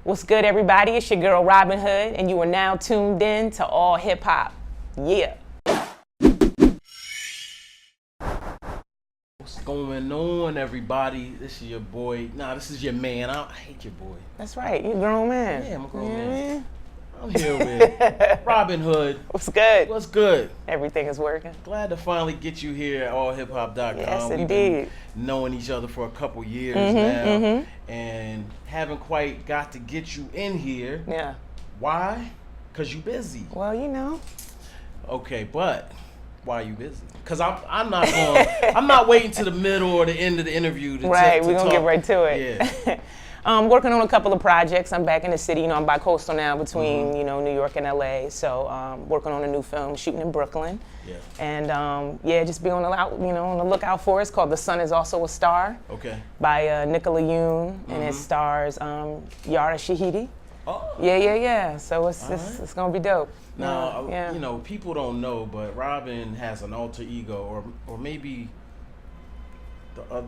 What's good, everybody? It's your girl, Robyn Hood, and you are now tuned in to All Hip Hop. Yeah. What's going on, everybody? This is your boy. Nah, this is your man. I hate your boy. That's right. You're a grown man. Yeah, I'm a grown man. I'm here with Robyn Hood. What's good? What's good? Everything is working. Glad to finally get you here at allhiphop.com. Yes, We've indeed. been knowing each other for a couple years now, and haven't quite got to get you in here. Yeah. Why? Because you busy. Well, you know. Okay, but why are you busy? Because I'm not going. I'm not waiting to the middle or the end of the interview to Right, to we're going to get right to it. Yeah. Working on a couple of projects. I'm back in the city. You know, I'm bi-coastal now between, you know, New York and LA. So working on a new film, shooting in Brooklyn. Yeah. And yeah, just be on the lookout for it. It's called The Sun Is Also a Star. Okay. By Nicola Yoon, and it stars Yara Shahidi. Oh. Yeah. So it's gonna be dope. Now, you know, people don't know, but Robyn has an alter ego, or maybe the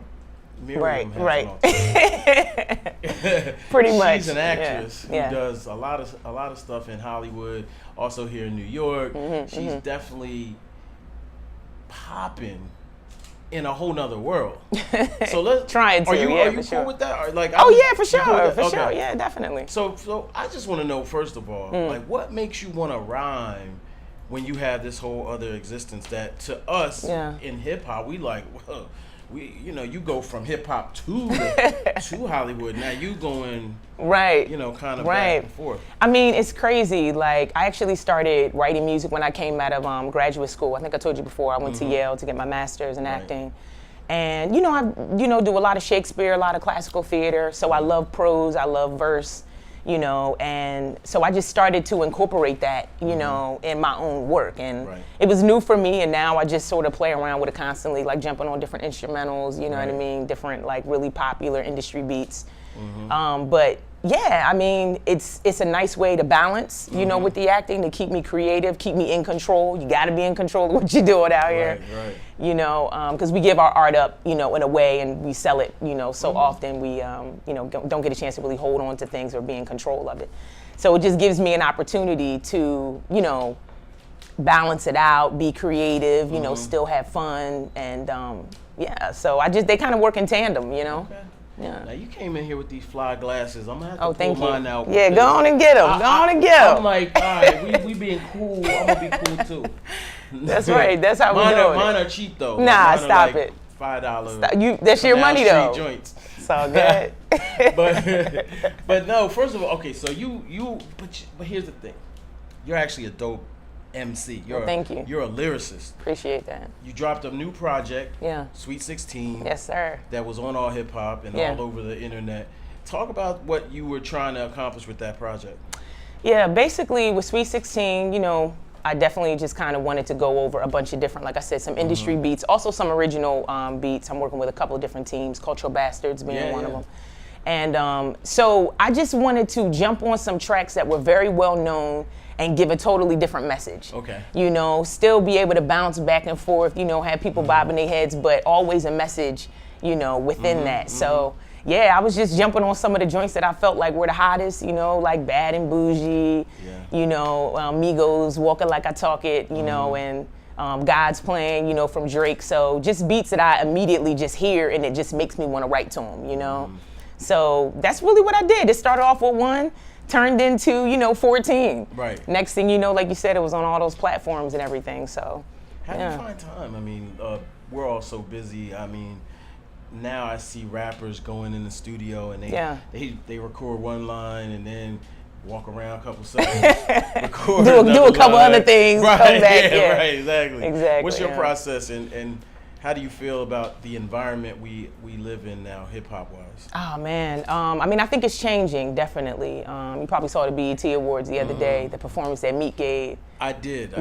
Miriam has an alter ego. Pretty much. She's an actress who does a lot of stuff in Hollywood, also here in New York. She's definitely popping in a whole nother world. So let's trying to. Are you for cool sure. with that? Or like, for sure. Yeah, definitely. So I just want to know, first of all, like, what makes you want to rhyme when you have this whole other existence that to us in hip hop we like? Well, you go from hip hop to Hollywood. Now you going kind of back and forth. I mean, it's crazy. Like, I actually started writing music when I came out of graduate school. I think I told you before. I went to Yale to get my master's in acting, and I do a lot of Shakespeare, a lot of classical theater. So I love prose, I love verse. And so I just started to incorporate that, in my own work. And it was new for me, and now I just sort of play around with it constantly, like jumping on different instrumentals, you know what I mean? Different, like, really popular industry beats. But yeah, I mean, it's a nice way to balance, with the acting, to keep me creative, keep me in control. You gotta be in control of what you're doing out here. Because we give our art up, in a way, and we sell it, so often we, don't get a chance to really hold on to things or be in control of it. So it just gives me an opportunity to, balance it out, be creative, still have fun, and so they kind of work in tandem, Okay. Yeah. Now you came in here with these fly glasses. I'm gonna have to pull mine out. Yeah, go on and get them. I'm like, all right, we being cool. I'm gonna be cool too. That's right. That's how we do it. Mine are cheap though. Nah, stop it. $5. That's your money though. Joints. It's all good. but no. First of all, okay. So but here's the thing. You're actually a dope MC. Thank you. You're a lyricist. Appreciate that. You dropped a new project. Yeah. Sweet 16. Yes, sir. That was on All Hip Hop and all over the internet. Talk about what you were trying to accomplish with that project. Yeah, basically with Sweet 16, I definitely just kind of wanted to go over a bunch of different, like I said, some industry beats, also some original beats. I'm working with a couple of different teams, Cultural Bastards being one of them. And so I just wanted to jump on some tracks that were very well known and give a totally different message. Okay. Still be able to bounce back and forth, have people bobbing their heads, but always a message, within that. So yeah, I was just jumping on some of the joints that I felt like were the hottest, like Bad and Bougie, Migos, Walking Like I Talk It, and God's Plan, from Drake. So just beats that I immediately just hear, and it just makes me want to write to them, So that's really what I did. It started off with one, turned into, 14. Right. Next thing you know, like you said, it was on all those platforms and everything, so. How do you find time? I mean, we're all so busy. I mean, now I see rappers going in the studio and they record one line and then walk around a couple seconds, do a couple other things, right, come back. Right, exactly. What's your process, and how do you feel about the environment we live in now, hip-hop wise? Oh man, I mean, I think it's changing, definitely. You probably saw the BET Awards the other day, the performance that Meek gave. I did.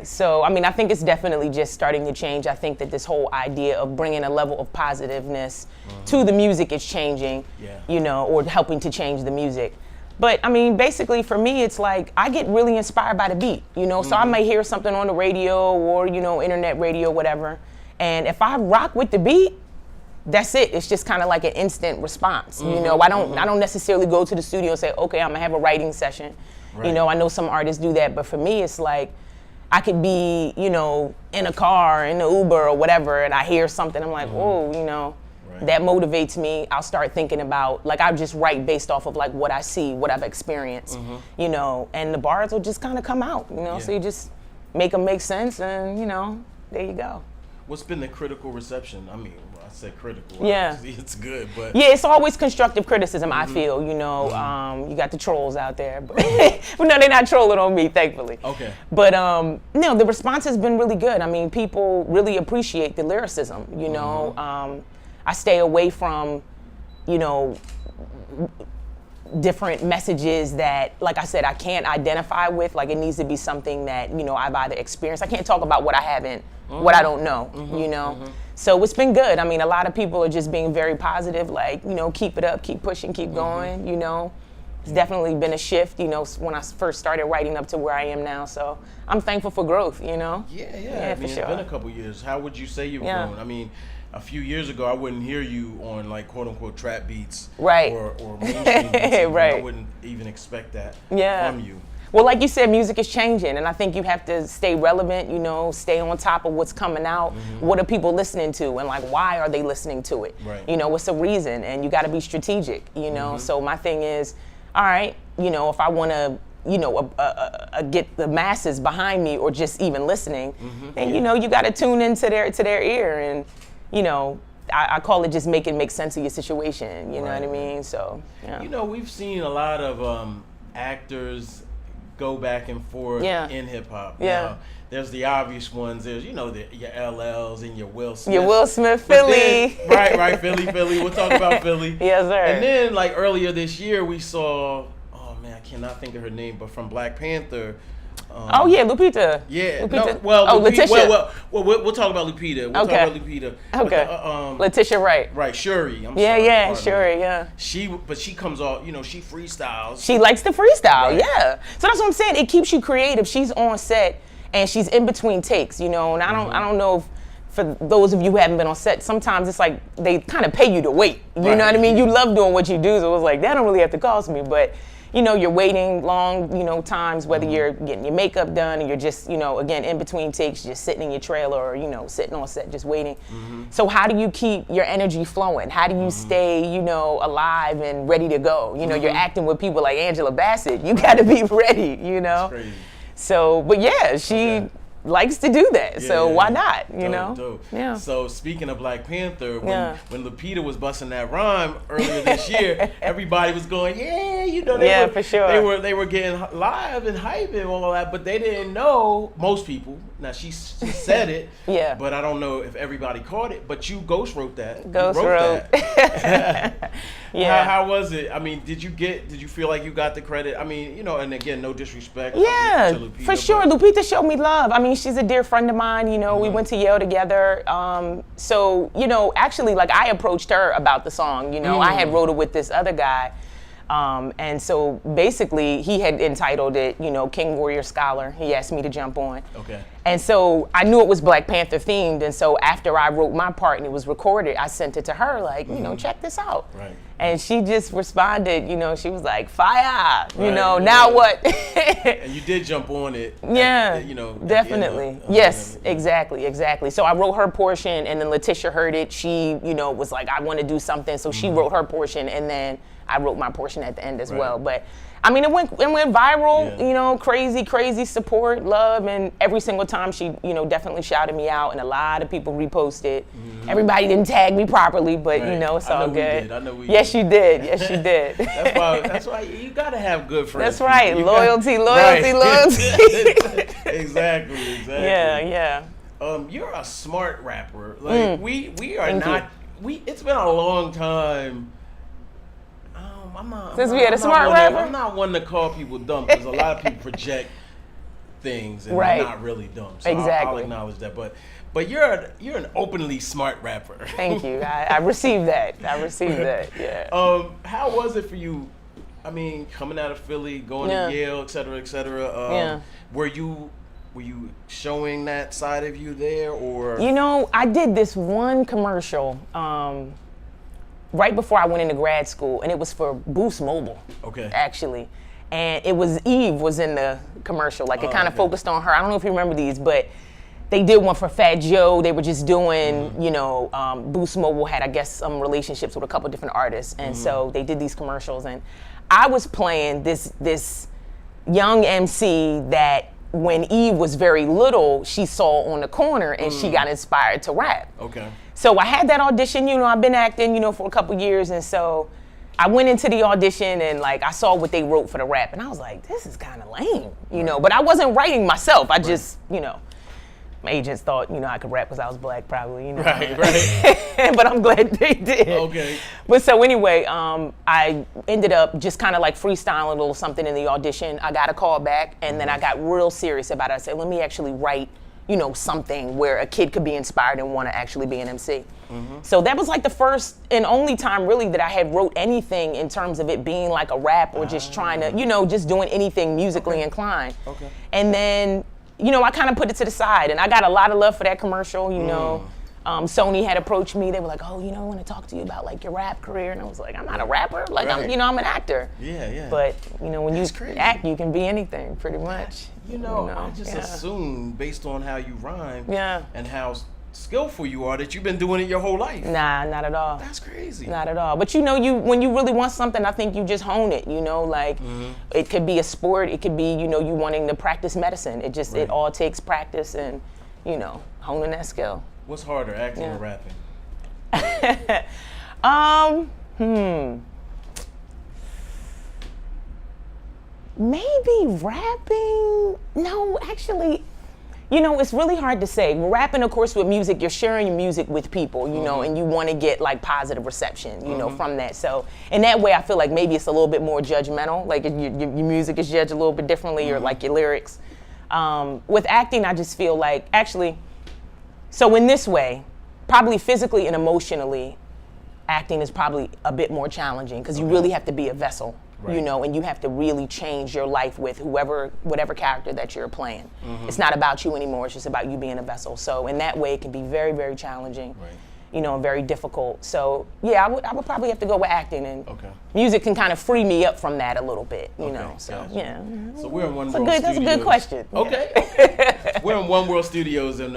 So I mean, I think it's definitely just starting to change. I think that this whole idea of bringing a level of positiveness to the music is changing, or helping to change the music. But I mean, basically for me, it's like I get really inspired by the beat, so I may hear something on the radio or, internet radio, whatever. And if I rock with the beat, that's it. It's just kind of like an instant response. You know, I don't necessarily go to the studio and say, okay, I'm gonna have a writing session. Right. You know, I know some artists do that, but for me, it's like, I could be, you know, in a car, in the Uber or whatever, and I hear something, I'm like, whoa, you know, that motivates me. I'll start thinking about, like, I just write based off of like what I see, what I've experienced, you know, and the bars will just kind of come out, you know, so you just make them make sense, and, you know, there you go. What's been the critical reception? I mean, I said critical. Yeah. It's good, but. Yeah, it's always constructive criticism, I feel, you know. You got the trolls out there. But well, no, they're not trolling on me, thankfully. Okay. But, no, the response has been really good. I mean, people really appreciate the lyricism, you know. I stay away from, you know, different messages that, like I said, I can't identify with. Like, it needs to be something that, you know, I've either experienced. I can't talk about what I haven't, what I don't know, you know. So it's been good. I mean, a lot of people are just being very positive, like, you know, keep it up, keep pushing, keep going, you know. It's definitely been a shift, you know, when I first started writing up to where I am now. So I'm thankful for growth, you know. Yeah, I mean, it's been a couple years. How would you say you've grown? I mean, a few years ago, I wouldn't hear you on, like, quote unquote trap beats, or mainstream beats. I wouldn't even expect that from you. Well, like you said, music is changing, and I think you have to stay relevant, you know, stay on top of what's coming out. What are people listening to, and like, why are they listening to it? You know, what's the reason? And you got to be strategic, you know. So my thing is, all right, you know, if I want to, you know, get the masses behind me, or just even listening, then you know, you got to tune into their ear, and you know, I call it just make sense of your situation. You know what I mean? So you know, we've seen a lot of actors go back and forth in hip hop. There's the obvious ones. There's, you know, your LLs and your Will Smith. Your Will Smith, Philly. Then, right, Philly. We'll talk about Philly. Yes, sir. And then, like, earlier this year, we saw, oh man, I cannot think of her name, but from Black Panther. Oh yeah, Lupita. Yeah. Lupita. No, well, Leticia. Well, we'll talk about Lupita. We'll talk about Lupita. Okay. Leticia Wright. Right, Shuri. Shuri. Yeah. But she comes off. You know, she freestyles. She likes to freestyle. Right. Yeah. So that's what I'm saying. It keeps you creative. She's on set and she's in between takes. You know, and I don't know if, for those of you who haven't been on set, sometimes it's like they kind of pay you to wait. You know what I mean? You love doing what you do, so it was like that don't really have to cost me, but. You know, you're waiting long, you know, times, whether you're getting your makeup done and you're just, you know, again, in between takes, just sitting in your trailer or, you know, sitting on set, just waiting. So how do you keep your energy flowing? How do you stay, you know, alive and ready to go? You know, you're acting with people like Angela Bassett. You got to be ready, you know? That's crazy. So, but yeah, she likes to do that, so why not, you know? Dope. Yeah. So speaking of Black Panther, when Lupita was busting that rhyme earlier this year, everybody was going, you know, for sure. They were getting live and hype and all that, but they didn't know, most people, now she said it, but I don't know if everybody caught it, but you ghost wrote that. How was it? I mean, did you feel like you got the credit? I mean, you know, and again, no disrespect to Lupita, for sure. Lupita showed me love. I mean, she's a dear friend of mine, you know, we went to Yale together. So, you know, actually, like, I approached her about the song, you know, I had wrote it with this other guy. And so basically he had entitled it, you know, King Warrior Scholar. He asked me to jump on. Okay. And so I knew it was Black Panther themed. And so after I wrote my part and it was recorded, I sent it to her like, you know, check this out. Right. And she just responded, you know, she was like, fire, you know, now what? And you did jump on it. You know, definitely. Yes, exactly. So I wrote her portion and then Leticia heard it. She, you know, was like, I want to do something. So she wrote her portion and then I wrote my portion at the end as well. But I mean, it went viral, you know, crazy support, love, and every single time she, you know, definitely shouted me out, and a lot of people reposted. Everybody didn't tag me properly, but you know, it's all good. I know we did. Yes, you did. Yes, you did. That's why you gotta have good friends. That's right. Loyalty. Exactly. Yeah. You're a smart rapper. Like we are not. It's been a long time. Since we had a smart rapper? I'm not one to call people dumb because a lot of people project things and they're not really dumb. So I'll acknowledge that. But you're an openly smart rapper. Thank you. I received that. Yeah. How was it for you? I mean, coming out of Philly, going to Yale, et cetera, et cetera. Were you were you showing that side of you there, or? You know, I did this one commercial right before I went into grad school, and it was for Boost Mobile. Okay. Actually, and it was Eve was in the commercial. Like it kind of focused on her. I don't know if you remember these, but they did one for Fat Joe. They were just doing, you know, Boost Mobile had, I guess, some relationships with a couple different artists, and so they did these commercials, and I was playing this young MC that when Eve was very little, she saw on the corner and she got inspired to rap. Okay. So I had that audition, you know, I've been acting, you know, for a couple years, and so I went into the audition and like I saw what they wrote for the rap, and I was like, this is kind of lame, you know, but I wasn't writing myself. I just, you know, my agents thought, you know, I could rap because I was black, probably, you know. Right. But I'm glad they did. Okay. But so anyway, I ended up just kind of like freestyling a little something in the audition. I got a call back, and then I got real serious about it. I said, let me actually write, you know, something where a kid could be inspired and want to actually be an MC. So that was like the first and only time really that I had wrote anything in terms of it being like a rap or just trying to, you know, just doing anything musically inclined. Okay. And then, you know, I kind of put it to the side, and I got a lot of love for that commercial, you know. Sony had approached me. They were like, oh, you know, I want to talk to you about like your rap career. And I was like, I'm not a rapper. Like, I'm, you know, I'm an actor. Yeah. But, you know, when That's you crazy. act, you can be anything pretty much. You know, I just assume based on how you rhyme and how skillful you are that you've been doing it your whole life. Nah, not at all. That's crazy. Not at all. But you know, when you really want something, I think you just hone it, you know, like it could be a sport, it could be, you know, you wanting to practice medicine. It just, it all takes practice and, you know, honing that skill. What's harder, acting or rapping? Maybe rapping. No, actually, you know, it's really hard to say. Rapping, of course, with music, you're sharing your music with people, you know, and you want to get like positive reception, you know, from that. So in that way, I feel like maybe it's a little bit more judgmental. Like your music is judged a little bit differently, or like your lyrics. With acting, I just feel like actually, so in this way, probably physically and emotionally, acting is probably a bit more challenging because you really have to be a vessel. You know, and you have to really change your life with whatever character that you're playing. It's not about you anymore, it's just about you being a vessel. So in that way, it can be very, very challenging, you know, and very difficult. So yeah, I would probably have to go with acting, and music can kind of free me up from that a little bit, you know, so yeah. So we're in One World Studios. That's a good question. Okay. We're in One World Studios, and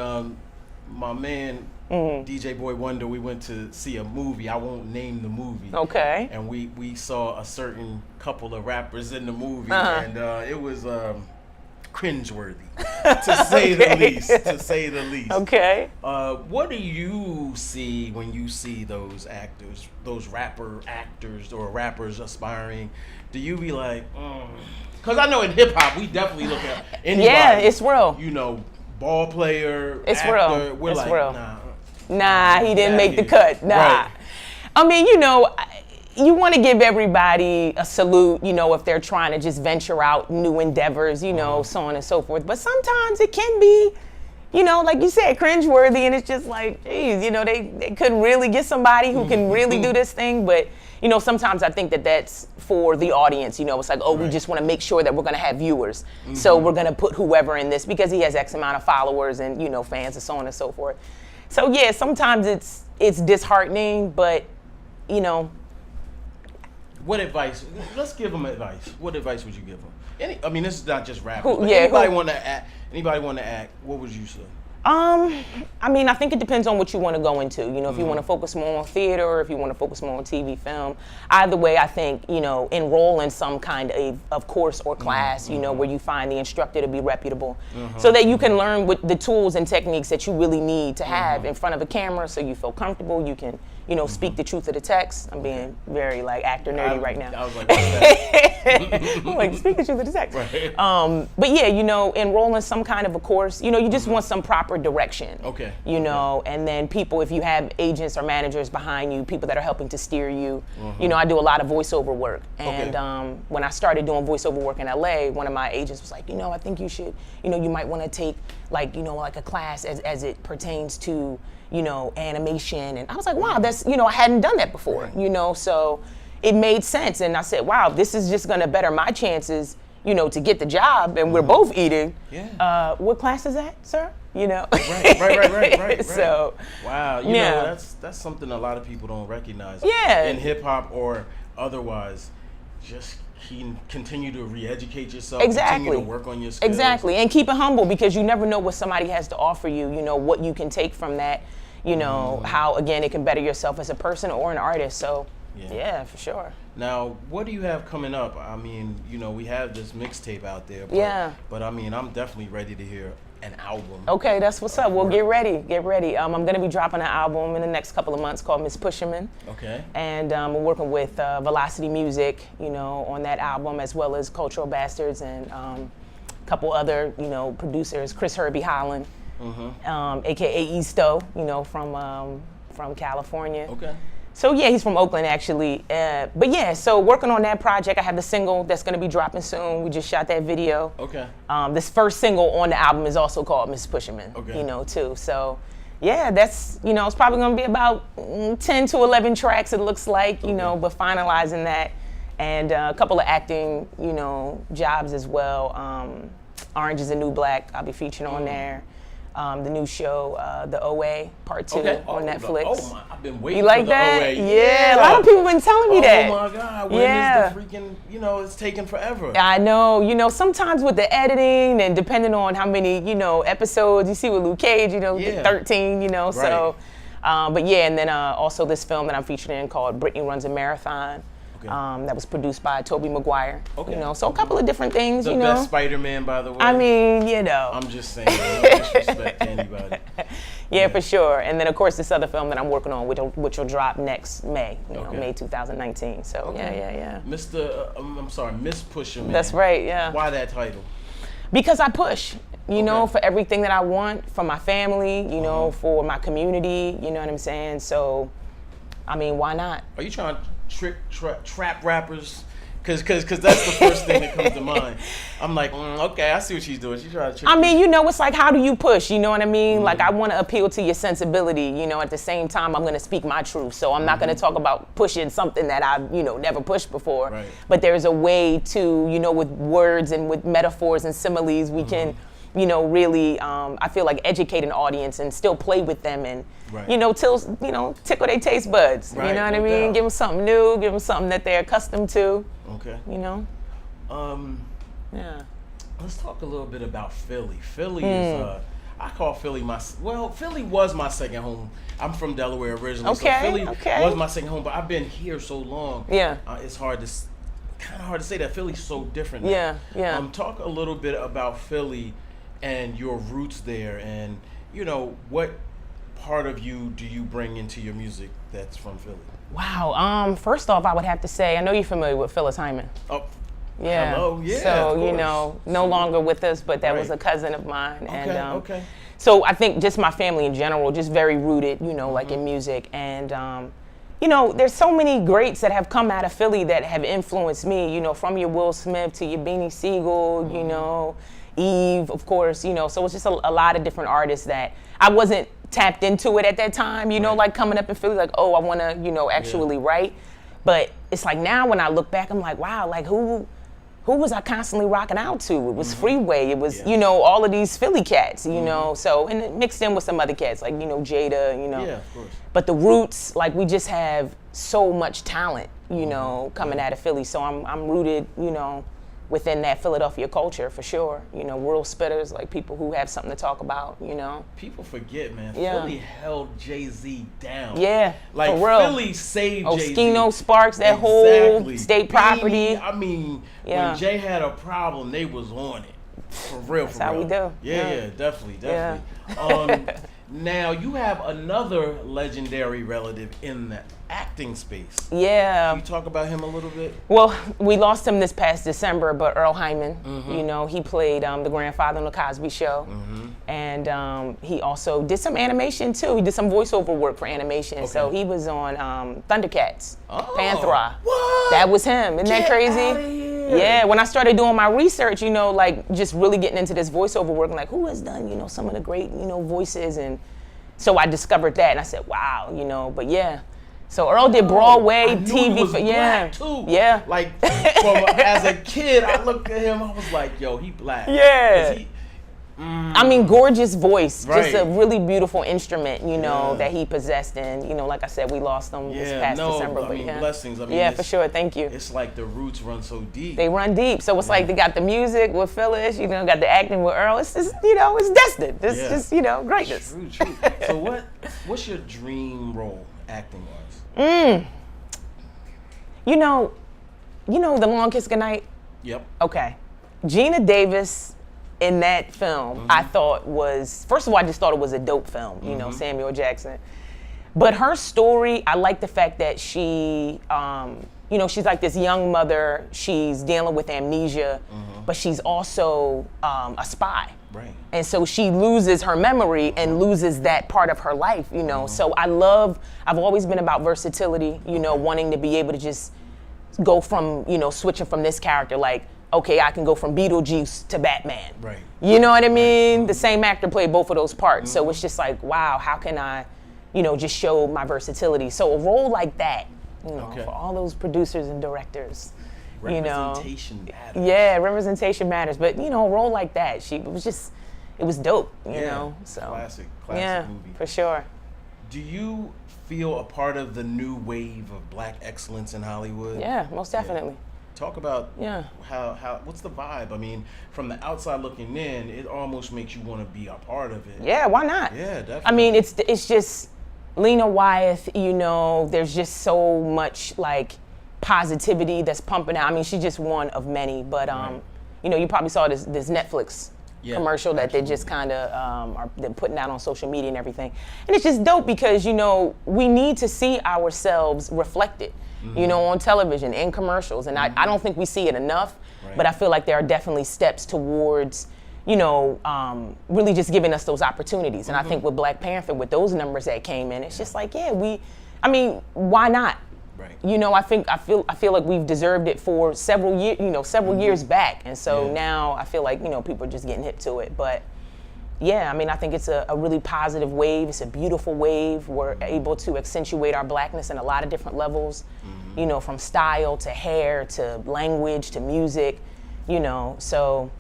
my man, DJ Boy Wonder, we went to see a movie. I won't name the movie. Okay. And we saw a certain couple of rappers in the movie, and it was cringeworthy, to say the least. To say the least. Okay. What do you see when you see those actors, those rapper actors or rappers aspiring? Do you be like, because I know in hip hop we definitely look at anybody. Yeah, it's real. You know, ball player, it's actor. Real. We're it's like, real. Nah, he didn't make the cut. Nah. Right. I mean, you know, you want to give everybody a salute, you know, if they're trying to just venture out new endeavors, you know, so on and so forth. But sometimes it can be, you know, like you said, cringeworthy, and it's just like, geez, you know, they could really get somebody who can really do this thing. But, you know, sometimes I think that that's for the audience, you know, it's like, oh, we just want to make sure that we're going to have viewers. So we're going to put whoever in this because he has X amount of followers and, you know, fans and so on and so forth. So yeah, sometimes it's disheartening, but, you know. What advice? Let's give them advice. What advice would you give them? I mean, this is not just rappers. Anybody want to act? What would you say? I mean, I think it depends on what you want to go into. You know, if you want to focus more on theater, or if you want to focus more on TV, film. Either way, I think, you know, enroll in some kind of course or class, you know, where you find the instructor to be reputable, so that you can learn with the tools and techniques that you really need to have in front of a camera, so you feel comfortable. You can, you know, speak the truth of the text. I'm being very like actor nerdy right now. I was like, what's that? I'm like, speak the truth of the text. Right. But yeah, you know, enroll in some kind of a course. You know, you just want some proper direction. Okay. You know, and then people, if you have agents or managers behind you, people that are helping to steer you. You know, I do a lot of voiceover work, and when I started doing voiceover work in LA, one of my agents was like, you know, I think you should, you know, you might want to take like, you know, like a class as it pertains to, you know, animation. And I was like, wow, that's, you know, I hadn't done that before, you know, so it made sense. And I said, wow, this is just going to better my chances, you know, to get the job, and we're both eating. Yeah. What class is that, sir? You know. Right. So. Wow. You know, that's something a lot of people don't recognize. Yeah. In hip hop or otherwise, just continue to re-educate yourself. Exactly. Continue to work on your skills. Exactly, and keep it humble, because you never know what somebody has to offer you. You know what you can take from that. You know how, again, it can better yourself as a person or an artist. So yeah, for sure. Now, what do you have coming up? I mean, you know, we have this mixtape out there. But I mean, I'm definitely ready to hear an album. Okay, that's what's up. Well, get ready. I'm going to be dropping an album in the next couple of months called Miss Pusherman. Okay. And we're working with Velocity Music, you know, on that album, as well as Cultural Bastards and a couple other, you know, producers, Chris Herbie Holland, aka Easto, you know, from California. Okay. So yeah, he's from Oakland actually. But yeah, so working on that project. I have the single that's gonna be dropping soon. We just shot that video. Okay. This first single on the album is also called Miss Pusherman. Okay. You know, too. So yeah, that's, you know, it's probably gonna be about 10 to 11 tracks, it looks like, you know, but finalizing that. And a couple of acting, you know, jobs as well. Orange is the New Black, I'll be featuring on there. The new show, The OA Part 2 on Netflix. Oh my, I've been waiting you like for the that? OA. Yeah, a lot of people been telling me that. Oh my God, when is the freaking, you know, it's taking forever. I know, you know, sometimes with the editing and depending on how many, you know, episodes, you see with Luke Cage, you know, 13, you know, so. But yeah, and then also this film that I'm featured in called Brittany Runs a Marathon. That was produced by Tobey Maguire. You know, so a couple of different things. The you know, best Spider-Man, by the way. I mean, you know. I'm just saying, no disrespect to anybody. Yeah, for sure. And then of course this other film that I'm working on, which will drop next May, you know, May 2019. So yeah. Miss Pusherman. That's right. Yeah. Why that title? Because I push. You know, for everything that I want, for my family, you know, for my community. You know what I'm saying? So, I mean, why not? Are you trying to trap rappers? Cause that's the first thing that comes to mind. I'm like, okay, I see what she's doing. She's trying to trick I mean, you know, it's like, how do you push? You know what I mean? Like, I want to appeal to your sensibility. You know, at the same time, I'm going to speak my truth. So I'm not going to talk about pushing something that I've, you know, never pushed before. Right. But there's a way to, you know, with words and with metaphors and similes, we can, you know, really, I feel like educate an audience and still play with them and, you know, tickle their taste buds. Right, you know what I mean? Doubt. Give them something new, give them something that they're accustomed to. Okay. You know? Yeah. Let's talk a little bit about Philly. Philly is, I call Philly Philly was my second home. I'm from Delaware originally, so Philly was my second home, but I've been here so long. Yeah. It's kind of hard to say that Philly's so different now. Yeah. Talk a little bit about Philly and your roots there, and, you know, what part of you do you bring into your music that's from Philly? Wow. First off, I would have to say, I know you're familiar with Phyllis Hyman. Oh, yeah. Hello. Yeah. So, you know, no longer with us, but that was a cousin of mine. And so I think just my family in general, just very rooted, you know, like in music. And, you know, there's so many greats that have come out of Philly that have influenced me, you know, from your Will Smith to your Beanie Siegel, you know, Eve, of course, you know. So it's just a lot of different artists that I wasn't tapped into it at that time, you know, like coming up in Philly, like, oh, I want to, you know, actually write. But it's like now when I look back, I'm like, wow, like who was I constantly rocking out to? It was Freeway, it was, you know, all of these Philly cats, you know, so, and it mixed in with some other cats, like, you know, Jada, you know. Yeah, of course. But the roots, like, we just have so much talent, you know, coming out of Philly. So I'm rooted, you know, within that Philadelphia culture, for sure. You know, world spitters, like people who have something to talk about, you know. People forget, man. Philly held Jay-Z down. Yeah, like, for real. Philly saved Jay-Z. Skino Sparks, that whole state property. I mean, when Jay had a problem, they was on it. For real, That's how we do. Yeah, definitely. Now, you have another legendary relative in the acting space. Yeah. Can you talk about him a little bit? Well, we lost him this past December, but Earl Hyman, you know, he played the grandfather on The Cosby Show. And he also did some animation, too. He did some voiceover work for animation. So he was on Thundercats, Panthera. What? That was him. Isn't that crazy? Yeah, when I started doing my research, you know, like just really getting into this voiceover work, like who has done, you know, some of the great, you know, voices. And so I discovered that and I said, wow, you know, but yeah. So Earl did Broadway, I knew TV. he was black too. Yeah. Like, as a kid, I looked at him, I was like, yo, he black. Yeah. I mean, gorgeous voice. Right. Just a really beautiful instrument, you know, that he possessed. And, you know, like I said, we lost him this past December. I mean, blessings. I mean, yeah, for sure. Thank you. It's like the roots run so deep. They run deep. So it's like they got the music with Phyllis, you know, got the acting with Earl. It's just, you know, it's destined. It's just, you know, greatness. True. So what's your dream role acting-wise? You know The Long Kiss Goodnight? Yep. Okay. Gina Davis in that film, I thought was, first of all, I just thought it was a dope film, you know, Samuel Jackson. But her story, I like the fact that she, you know, she's like this young mother, she's dealing with amnesia, but she's also a spy. Right. And so she loses her memory and loses that part of her life, you know. So I've always been about versatility, you know, wanting to be able to just go from, you know, switching from this character, like, okay, I can go from Beetlejuice to Batman. Right. You know what I mean? The same actor played both of those parts. So it's just like, wow, how can I, you know, just show my versatility? So a role like that, you know, for all those producers and directors, you know. Representation matters. Yeah, representation matters. But, you know, a role like that, it was dope, you know. So Classic movie. For sure. Do you feel a part of the new wave of black excellence in Hollywood? Yeah, most definitely. Talk about how what's the vibe? I mean, from the outside looking in, it almost makes you want to be a part of it. Yeah, why not? Yeah, definitely. I mean, it's just Lena Wyeth, you know, there's just so much like positivity that's pumping out. I mean, she's just one of many, but you know, you probably saw this Netflix commercial that they just kind of they're putting out on social media and everything. And it's just dope because, you know, we need to see ourselves reflected, you know, on television, in commercials. And I don't think we see it enough, but I feel like there are definitely steps towards, you know, really just giving us those opportunities. And I think with Black Panther, with those numbers that came in, it's just like, I mean, why not? Right. You know, I feel like we've deserved it for several years, you know, years back. And so now I feel like, you know, people are just getting hip to it. But yeah, I mean, I think it's a really positive wave. It's a beautiful wave. We're able to accentuate our blackness in a lot of different levels, you know, from style to hair to language to music, you know, so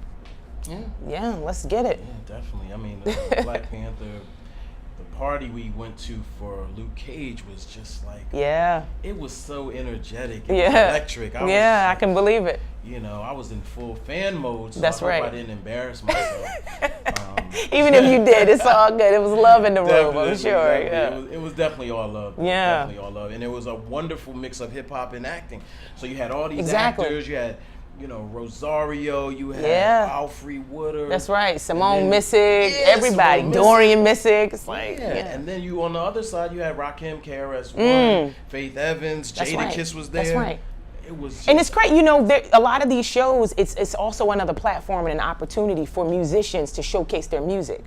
yeah, let's get it. Yeah, definitely. I mean, Black Panther, the party we went to for Luke Cage was just like, it was so energetic and electric. I can believe it. You know, I was in full fan mode, so That's I hope right. I didn't embarrass myself. Even if you did, it's all good. It was love in the room, I'm sure. It was definitely all love. Yeah. Definitely all love. And it was a wonderful mix of hip hop and acting. So you had all these actors, you had, you know, Rosario, you had Alfre Woodard. That's right. Simone Missick, everybody. Dorian Missick. It's like, And then you, on the other side, you had Rakim KRS-One, Faith Evans, Jadakiss was there. That's right. It was just, and it's great, you know, a lot of these shows, it's also another platform and an opportunity for musicians to showcase their music.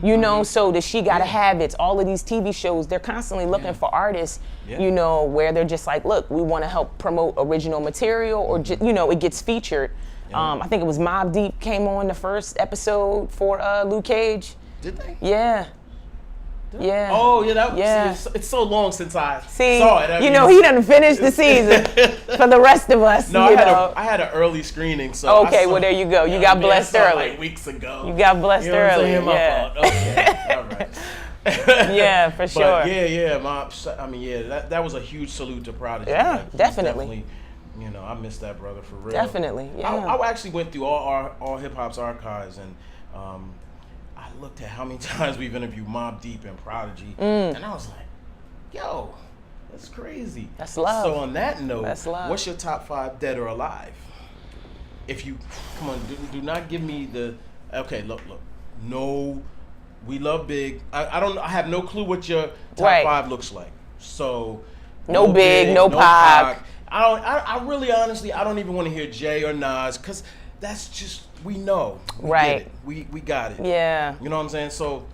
You know, so the She Gotta Have It's, all of these TV shows, they're constantly looking for artists, you know, where they're just like, look, we want to help promote original material, or just, you know, it gets featured. I think it was Mobb Deep came on the first episode for Luke Cage. Did they? Yeah. Yeah. Oh, yeah. It's so long since I saw it. I mean, know, he done finished the season for the rest of us. No, I had an early screening, so well, there you go. You got blessed early. Like weeks ago. You got blessed early. Yeah. Okay. All right. Yeah, for sure. But I mean, that was a huge salute to Prodigy. Yeah, like, definitely. You know, I miss that brother for real. Definitely. Yeah. I actually went through all hip hop's archives, and I looked at how many times we've interviewed Mobb Deep and Prodigy, and I was like, yo, that's crazy. That's love. So on that note, what's your top 5 dead or alive? If you, come on, do not give me the, okay, look, no, we love Big. I have no clue what your top 5 looks like. So, no Big, no Pac. I really, honestly, I don't even want to hear Jay or Nas, because that's just, we know. We get it. We got it. Yeah. You know what I'm saying? So,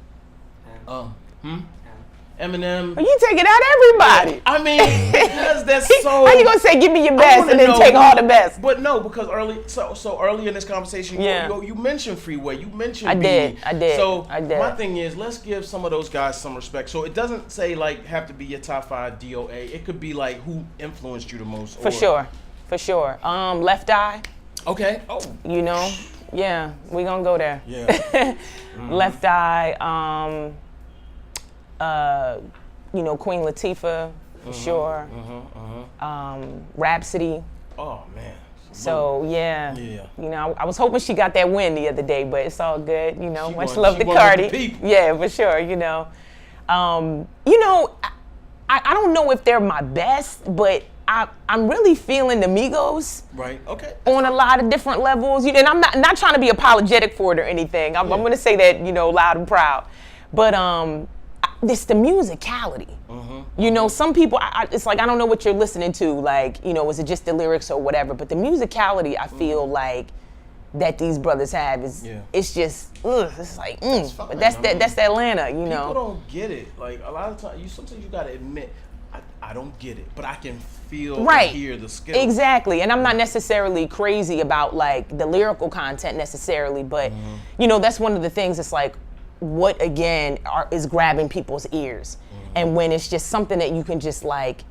Eminem. You taking out everybody. I mean, because that's so. How you gonna say give me your best and then take all the best? But no, because early in this conversation, you mentioned Freeway, you mentioned I did. So I did. My thing is, let's give some of those guys some respect. So it doesn't say like have to be your top 5 DOA. It could be like who influenced you the most. For sure. Left Eye. Okay. Oh. You know, yeah, we gonna go there. Yeah. Left Eye. Queen Latifah, for sure. Rhapsody. Oh man. So yeah. I was hoping she got that win the other day, but it's all good. Much love to won Cardi. with the people. Yeah, for sure. I don't know if they're my best, but I'm really feeling the Migos. Right. Okay. On a lot of different levels, and I'm not trying to be apologetic for it or anything. I'm going to say that loud and proud, but it's the musicality. Some people, it's like I don't know what you're listening to. Like, is it just the lyrics or whatever? But the musicality, I feel like that these brothers have is it's just it's like but that's Atlanta. People don't get it. Like a lot of times, sometimes you gotta admit. I don't get it, but I can feel and hear the skill. Exactly, and I'm not necessarily crazy about like the lyrical content necessarily, but that's one of the things. It's like, what again is grabbing people's ears, and when it's just something that you can just like,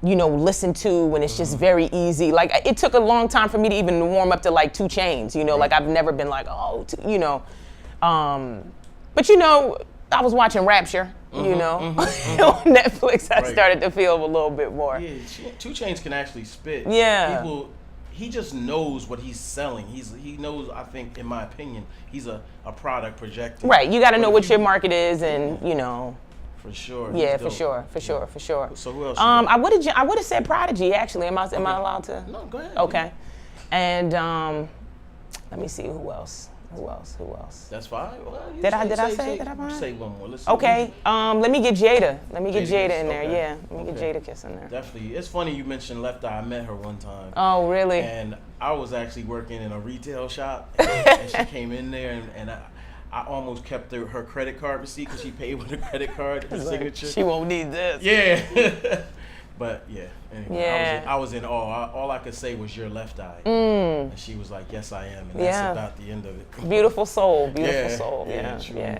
listen to when it's just very easy. Like it took a long time for me to even warm up to like 2 Chainz. Like I've never been like but I was watching Rapture. On Netflix, I started to feel a little bit more. Yeah, 2 Chainz can actually spit. Yeah. He just knows what he's selling. He knows, I think, in my opinion, he's a product projector. Right, you got to know what your market is and, For sure. Yeah, for sure. So who else? I would have said Prodigy, actually. Am I allowed to? No, go ahead. Okay. And let me see, who else? That's fine. Well, did I say that? Say one more. Let's okay. Let me get Jada. Let me get Jada in there. Okay. Yeah. Let me get Jada Kiss in there. Definitely. It's funny you mentioned Left Eye. I met her one time. Oh, really? And I was actually working in a retail shop, and she came in there, and I almost kept her credit card receipt because she paid with a credit card, her signature. She won't need this. Yeah. But yeah, anyway, I was in awe. All I could say was your left eye. And she was like, yes, I am. And that's about the end of it. Beautiful soul. Yeah,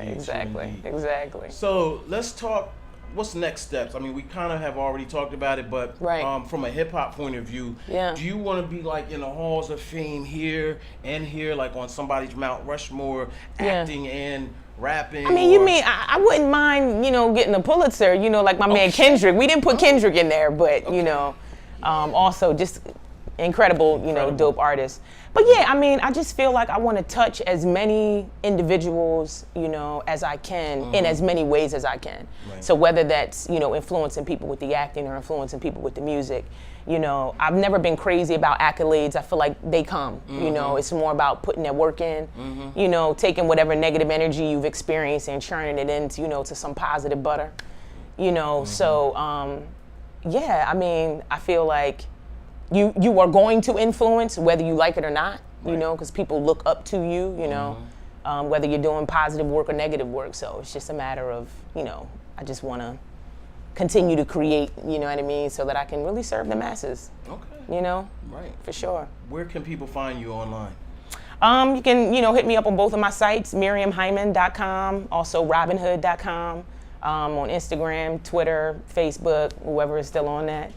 Exactly. So let's talk, what's next steps? I mean, we kind of have already talked about it, but from a hip hop point of view, do you want to be like in the halls of fame here and here, like on somebody's Mount Rushmore, acting and rapping? I mean, I wouldn't mind, getting a Pulitzer, like my man Kendrick. We didn't put Kendrick in there, but, also just incredible, dope artist. But yeah, I mean, I just feel like I want to touch as many individuals, as I can in as many ways as I can. Right. So whether that's, influencing people with the acting or influencing people with the music, I've never been crazy about accolades. I feel like they come, it's more about putting that work in, taking whatever negative energy you've experienced and churning it into, to some positive butter, So, yeah, I mean, I feel like you are going to influence whether you like it or not, because people look up to you, whether you're doing positive work or negative work. So it's just a matter of, I just want to continue to create, you know what I mean, so that I can really serve the masses. Okay. Right. For sure. Where can people find you online? You can, hit me up on both of my sites, miriamhyman.com, also robynhood.com, on Instagram, Twitter, Facebook, whoever is still on that.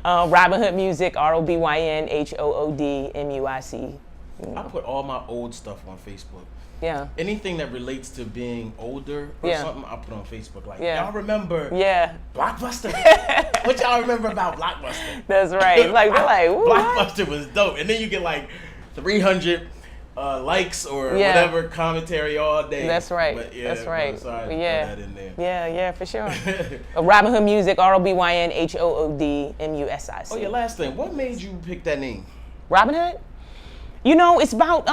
Robyn Hood Music, ROBYNHOODMUIC. I put all my old stuff on Facebook. Yeah. Anything that relates to being older or something, I put on Facebook. Like, y'all remember Blockbuster? What y'all remember about Blockbuster? That's right. Like, they're like, what? Blockbuster was dope. And then you get like 300 likes or whatever commentary all day. That's right. But that's right. Sorry to put that in there. Yeah, for sure. Robyn Hood Music, ROBYNHOODMUSIC. Oh, your last thing. What made you pick that name? Robyn Hood? It's about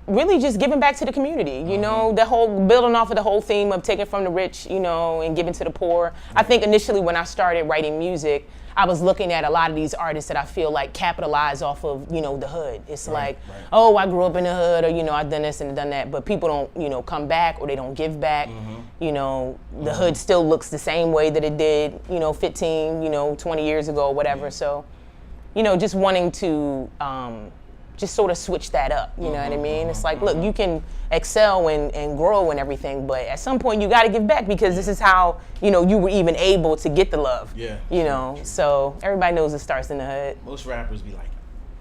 really just giving back to the community, the whole building off of the whole theme of taking from the rich, and giving to the poor. I think initially when I started writing music, I was looking at a lot of these artists that I feel like capitalize off of, you know, the hood. It's Right. oh, I grew up in the hood, or, you know, I've done this and done that, but people don't, you know, come back, or they don't give back. You know, the hood still looks the same way that it did, you know, 15, you know, 20 years ago, or whatever. So, you know, just wanting to just sort of switch that up, you know what I mean? It's like, look, you can excel and grow and everything, but at some point you got to give back, because this is how, you know, you were even able to get the love. Yeah. You know, so everybody knows it starts in the hood. Most rappers be like,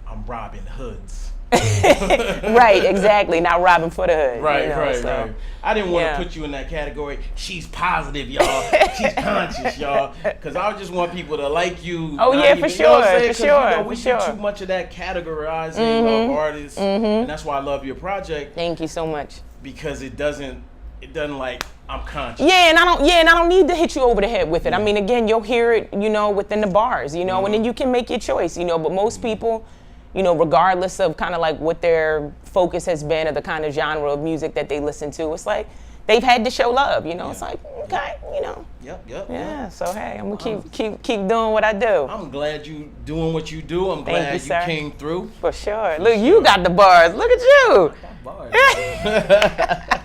I'm robbing hoods. Right, exactly. Not robbing for the hood. Right, you know, right. I didn't want to put you in that category. She's positive, y'all. She's conscious, y'all. Because I just want people to like you. Oh, yeah, for sure, for sure. You know, we do too much of that categorizing of artists, and that's why I love your project. Thank you so much. Because it doesn't like, I'm conscious. Yeah, and I don't need to hit you over the head with it. I mean, again, you'll hear it, you know, within the bars, you know, and then you can make your choice, you know. But most people, you know, regardless of kind of like what their focus has been or the kind of genre of music that they listen to, it's like they've had to show love, you know. It's like, okay, you know. Yep. So hey, I'm gonna keep doing what I do. I'm glad you doing what you do. I'm glad you came through. For sure. Look, you got the bars. Look at you. I got bars.